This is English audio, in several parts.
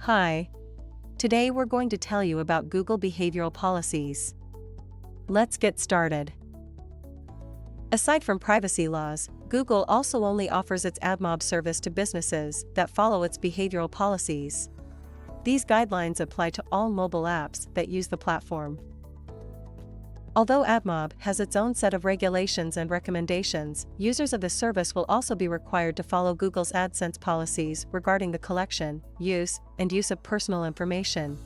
Hi. Today we're going to tell you about Google behavioral policies. Let's get started. Aside from privacy laws, Google also only offers its AdMob service to businesses that follow its behavioral policies. These guidelines apply to all mobile apps that use the platform. Although AdMob has its own set of regulations and recommendations, users of the service will also be required to follow Google's AdSense policies regarding the collection, use of personal information.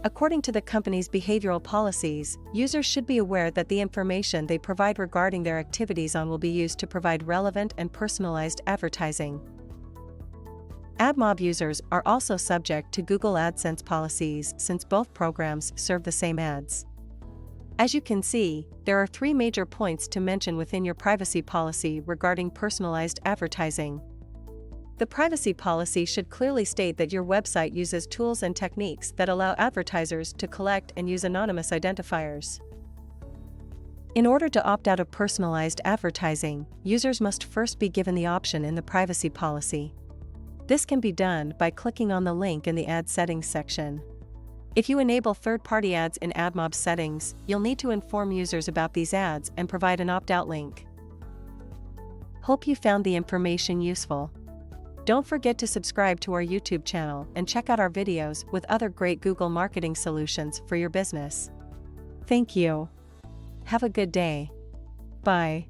According to the company's behavioral policies, users should be aware that the information they provide regarding their activities will be used to provide relevant and personalized advertising. AdMob users are also subject to Google AdSense policies since both programs serve the same ads. As you can see, there are 3 major points to mention within your privacy policy regarding personalized advertising. The privacy policy should clearly state that your website uses tools and techniques that allow advertisers to collect and use anonymous identifiers. In order to opt out of personalized advertising, users must first be given the option in the privacy policy. This can be done by clicking on the link in the Ad Settings section. If you enable third-party ads in AdMob settings, you'll need to inform users about these ads and provide an opt-out link. Hope you found the information useful. Don't forget to subscribe to our YouTube channel and check out our videos with other great Google marketing solutions for your business. Thank you. Have a good day. Bye.